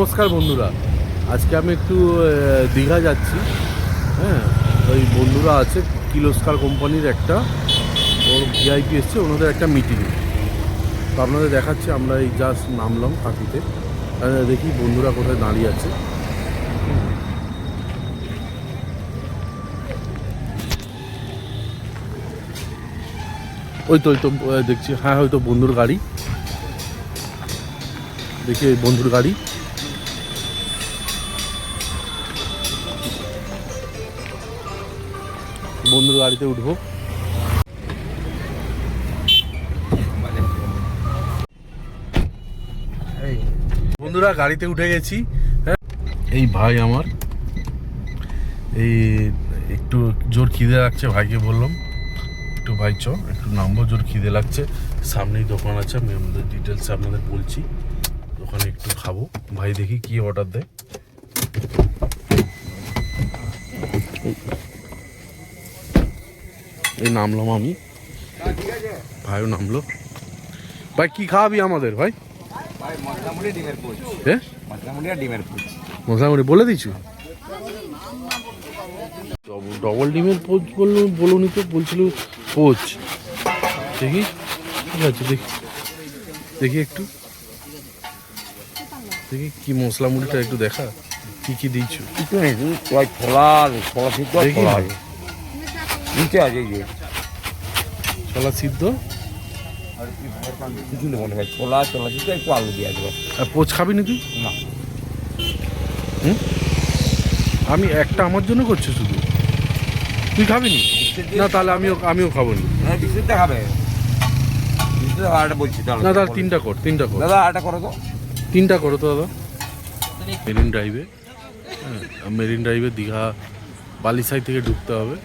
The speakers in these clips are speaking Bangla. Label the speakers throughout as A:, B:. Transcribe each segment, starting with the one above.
A: নমস্কার বন্ধুরা, আজকে আমি একটু দীঘা যাচ্ছি। হ্যাঁ, ওই বন্ধুরা আছে কিলোস্কার কোম্পানির একটা ওর ভিআইপি এসছে, ওনাদের একটা মিটিং। তো আপনাদের দেখাচ্ছি, আমরা এই জাস্ট নামলাম কাঁথিতে। দেখি বন্ধুরা কোথায় দাঁড়িয়ে আছে। ওই তো দেখছি, হ্যাঁ হয়তো বন্ধুর গাড়ি, দেখি এই বন্ধুর গাড়ি। বন্ধুর গাড়িতে উঠবো। বন্ধুরা গাড়িতে উঠে গেছি। হ্যাঁ, এই ভাই আমার, এই একটু জোর খিদে লাগছে, ভাইকে বললাম একটু ভাই চ একটু নামবো, জোর খিদে লাগছে। সামনেই দোকান আছে, আমি আমাদের ডিটেলস আপনাদের বলছি। ওখানে একটু খাবো। ভাই দেখি কি অর্ডার দেয়। এই নামলাম আমি, ভাইও নামলো। ভাই কি খাওয়াবি আমাদের? ভাই মশলামুড়ি বলে দিচ্ছি। ডবল ডিমের পোচ বলুন তো, বলছিল পোচ। দেখি ঠিক আছে, দেখি একটু দেখি কি মশলা মুড়িটা একটু দেখা, কি কি দিচ্ছ। ছোলা সিদ্ধ,
B: কিছু নেই মনে হয়। ছোলা সিদ্ধ একটু আলু দিয়ে দেবো।
A: আর পোচ খাবি না তুই?
B: না,
A: আমি একটা আমার জন্য করছি শুধু, তুই খাবি নি? না তাহলে আমিও খাবো না।
B: বিস্কুটটা খাবে? বলছি
A: না দাদা, তিনটা কর
B: দাদা, আটা করো তো।
A: তিনটা করো তো দাদা। মেরিন ড্রাইভে, হ্যাঁ মেরিন ড্রাইভে দীঘা বালিসাই থেকে ঢুকতে হবে।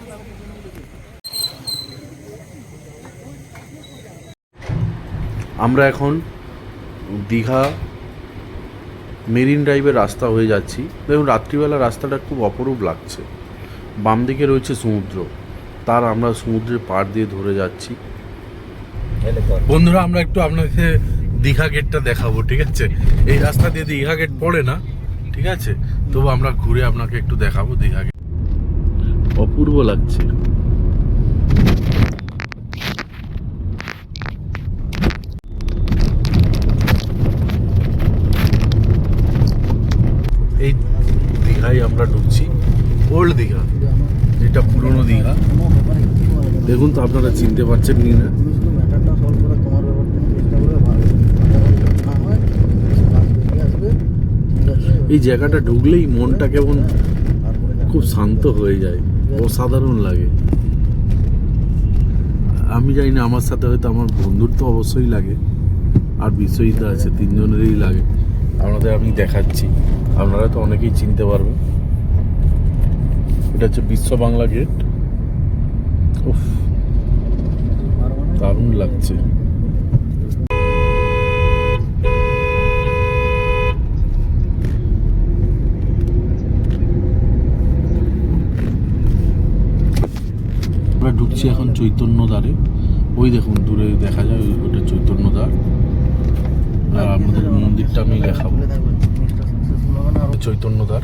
A: আমরা এখন দীঘা মেরিন ড্রাইভের রাস্তা হয়ে যাচ্ছি। দেখুন রাত্রিবেলা রাস্তাটা খুব অপরূপ লাগছে। বাম দিকে রয়েছে সমুদ্র, তার আমরা সমুদ্রের পাড় দিয়ে ধরে যাচ্ছি। বন্ধুরা আমরা একটু আপনাকে দীঘা গেটটা দেখাবো, ঠিক আছে? এই রাস্তা দিয়ে দীঘা গেট পড়ে না, ঠিক আছে? তবু আমরা ঘুরে আপনাকে একটু দেখাবো দীঘা গেট। অপূর্ব লাগছে। এই দীঘায় আমরা ঢুকছি, ওল্ড দীঘা, যেটা পুরনো দীঘা। দেখুন তো আপনারা চিনতে পারছেন কি না। এই জায়গাটা ঢুকলেই মনটা কেমন খুব শান্ত হয়ে যায়, অসাধারণ লাগে। আমি জানি না, আমার সাথে হয়তো আমার বন্ধুর তো অবশ্যই লাগে, আর বিশ্বজিৎ আছে, তিনজনেরই লাগে। আপনাদের আমি দেখাচ্ছি, আপনারা তো অনেকেই চিনতে পারবেন। এটা হচ্ছে বিশ্ব বাংলা গেট। উফ, দারুণ লাগছে। আমরা ঢুকছি এখন চৈতন্য দ্বারে। ওই দেখুন দূরে দেখা যায়, ওটা চৈতন্য দ্বার। আর আমাদের মন্দিরটা আমি দেখাবো, চৈতন্য দ্বার।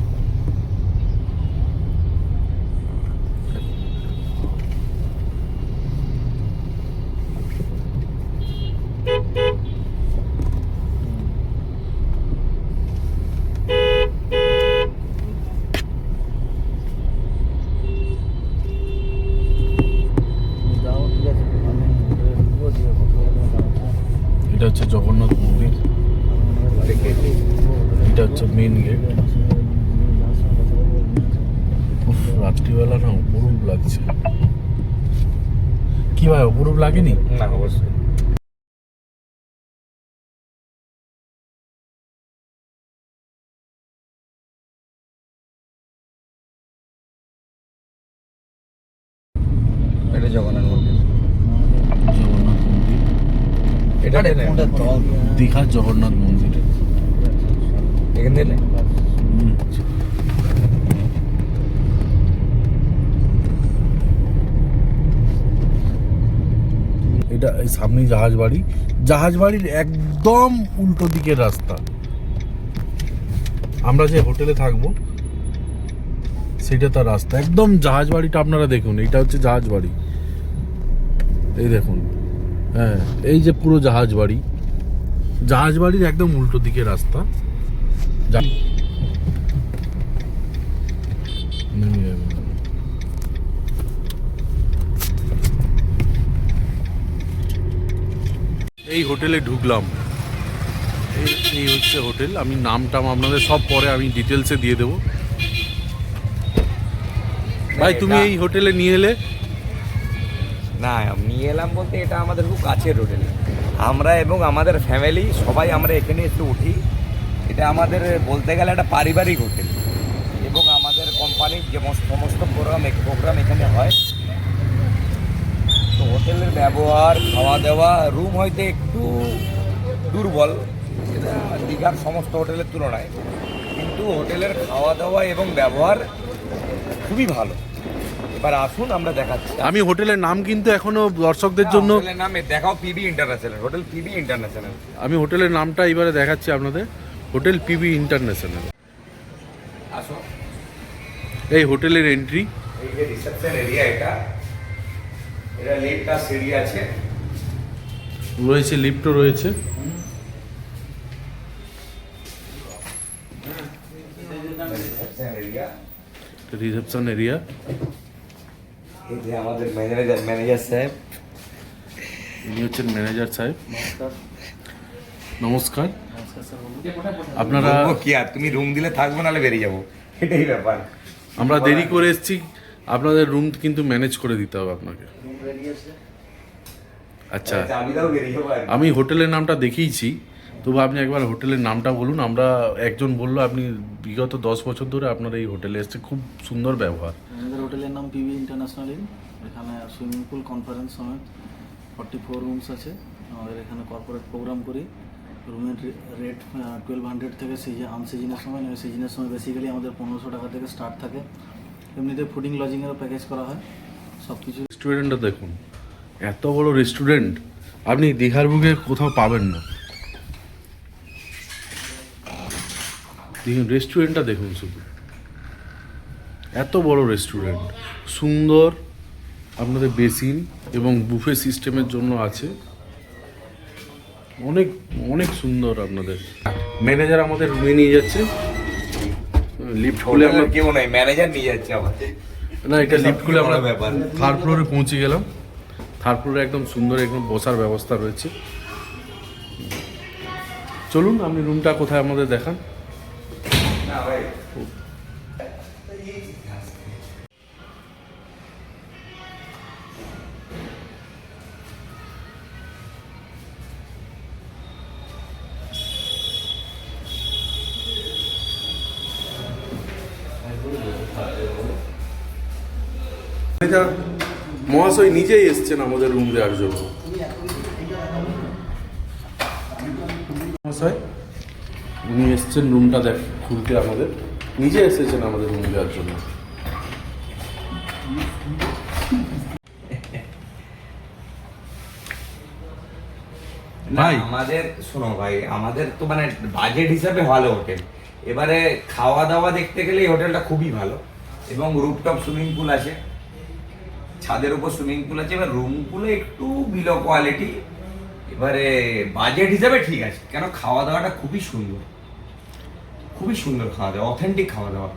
A: এটা হচ্ছে জগন্নাথ মন্দির, এটা হচ্ছে মেন গেট। রাত্রিবেলা না অপরূপ লাগছে। কি ভাই, অপরূপ লাগেনি?
B: না, অবশ্যই। এটা জগন্নাথ মন্দির।
A: জগন্নাথ মন্দির,
B: এটা
A: দীঘার জগন্নাথ মন্দির।
B: এখান থেকে
A: এটা সামনে জাহাজ বাড়ির একদম উল্টো দিকের রাস্তা। আমরা যে হোটেলে থাকবো সেটা তার রাস্তা, একদম জাহাজ বাড়িটা আপনারা দেখুন, এইটা হচ্ছে জাহাজ বাড়ি, এই দেখুন, হ্যাঁ এই যে পুরো জাহাজ বাড়ি, জাহাজ বাড়ির একদম উল্টো দিকে রাস্তা। এই হোটেলে ঢুকলাম, এই হচ্ছে হোটেল। আমি নামটাম আপনাদের সব পরে আমি ডিটেলসে দিয়ে দেবো। ভাই তুমি এই হোটেলে নিয়ে এলে?
B: না, নিয়ে এলাম বলতে এটা আমাদের খুব কাছের হোটেল। আমরা এবং আমাদের ফ্যামিলি সবাই আমরা এখানে এসে উঠি। এটা আমাদের বলতে গেলে একটা পারিবারিক হোটেল এবং আমাদের কোম্পানির যে সমস্ত প্রোগ্রাম এখানে হয়। তো হোটেলের ব্যবহার, খাওয়া দাওয়া, রুম হয়তো একটু দুর্বল এটা দীঘার সমস্ত হোটেলের তুলনায়, কিন্তু হোটেলের খাওয়া দাওয়া এবং ব্যবহার খুবই ভালো। এবার আসুন আমরা দেখাচ্ছি।
A: আমি হোটেলের নাম কিন্তু এখনো দর্শকদের জন্য
B: হোটেলের নাম দেখাও, PB international hotel, PB international.
A: আমি হোটেলের নামটা এবারে দেখাচ্ছি আপনাদের, হোটেল পিবি ইন্টারন্যাশনাল।
B: আসো,
A: এই হোটেলের এন্ট্রি,
B: এই যে রিসেপশন এরিয়া, এটা লিফট আর সিঁড়ি আছে,
A: রয়েছে লিফটও রয়েছে।
B: Reception area.
A: রিসেপশন এরিয়া,
B: এই যে আমাদের ম্যানেজার সাহেব,
A: ইনি হচ্ছেন ম্যানেজার সাহেব। নমস্কার। আপনারা
B: বলবো কি আর, তুমি রুম দিলে থাকবো, নাহলে বেরিয়ে যাবো, এটাই ব্যাপার।
A: আমরা দেরি করে এসেছি, আপনাদের রুম কিন্তু ম্যানেজ করে দিতে হবে আপনাকে। আচ্ছা,
B: চাবি দাও, বেরিয়ে যাবো।
A: আমি হোটেলের নামটা দেখিয়েছি, তবু আপনি একবার হোটেলের নামটা বলুন। আমরা একজন বললো আপনি বিগত 10 বছর ধরে আপনার এই হোটেলে এসছে, খুব সুন্দর ব্যবহার।
C: আমাদের হোটেলের নাম পিবি ইন্টারন্যাশনাল ইন। এখানে সুইমিং পুল, কনফারেন্স সমেত 44 রুমস আছে। আমাদের এখানে কর্পোরেট প্রোগ্রাম করি। রুমের রেট 1200 থেকে আনসিজনের সময়, নয় সিজনের সময় বেসিক্যালি আমাদের 1500 টাকা থেকে স্টার্ট থাকে। এমনিতে ফুডিং লজিংয়েরও প্যাকেজ করা হয়, সব কিছু।
A: রেস্টুরেন্টটা দেখুন, এত বড় রেস্টুরেন্ট আপনি দীঘার বুকে কোথাও পাবেন না। দেখুন রেস্টুরেন্টটা দেখুন, শুধু এত বড় রেস্টুরেন্ট, সুন্দর। আপনাদের বেসিন এবং বুফে সিস্টেমের জন্য আছে, অনেক অনেক সুন্দর। আপনাদের ম্যানেজার আমাদের রুমে নিয়ে যাচ্ছে, লিফট খুলে আমরা,
B: কেউ নাই, ম্যানেজার নিয়ে যাচ্ছে আমাদের।
A: না এটা লিফট খুলে আমরা
B: ব্যাপার।
A: থার্ড ফ্লোরে পৌঁছে গেলাম। থার্ড ফ্লোরে একদম সুন্দর, একদম বসার ব্যবস্থা রয়েছে। চলুন আপনি রুমটা কোথায় আমাদের দেখান।
B: না ভাই,
A: ম্যানেজার মহাশয় নিজেই এসছেন আমাদের রুম দেওয়ার জন্য। মহাশয় উনি এসছেন রুমটা খুলতে, আমাদের নিজে এসেছেন আমাদের রুম দেওয়ার জন্য।
B: ভাই আমাদের শোনো ভাই, আমাদের তো মানে বাজেট হিসাবে ভালো হোটেল। এবারে খাওয়া দাওয়া দেখতে গেলে এই হোটেলটা খুবই ভালো এবং রুফটপ সুইমিং পুল আছে, ছাদের উপর সুইমিং পুল আছে। এবার রুমগুলো একটু বিলো কোয়ালিটি, এবারে বাজেট হিসাবে ঠিক আছে, কেন খাওয়া দাওয়াটা খুবই সুন্দর, খুবই সুন্দর খাওয়া দাওয়া, অথেন্টিক খাওয়া দাওয়া।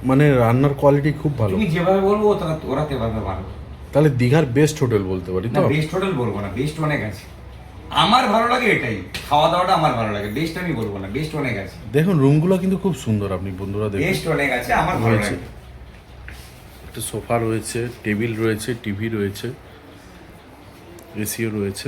A: মানে রান্নার কোয়ালিটি খুব ভালো।
B: তুমি যেভাবে বলবো ওরা তেভাবে ভালো।
A: তাহলে দীঘার বেস্ট হোটেল বলতে পারি
B: না,
A: তো?
B: বেস্ট হোটেল বলবো না, বেস্ট অনেক আছে। আমার ভালো লাগে এটাই, খাওয়া দাওয়াটা আমার ভালো লাগে। বেস্ট আমি বলবো না, বেস্ট অনেক আছে।
A: দেখুন রুমগুলো কিন্তু খুব সুন্দর, আপনি বন্ধুরা দেখুন।
B: বেস্ট অনেক আছে, আমার ভালো
A: রয়েছে।
B: লাগে।
A: একটা সোফা রয়েছে, টেবিল রয়েছে, টিভি রয়েছে, এসিও রয়েছে।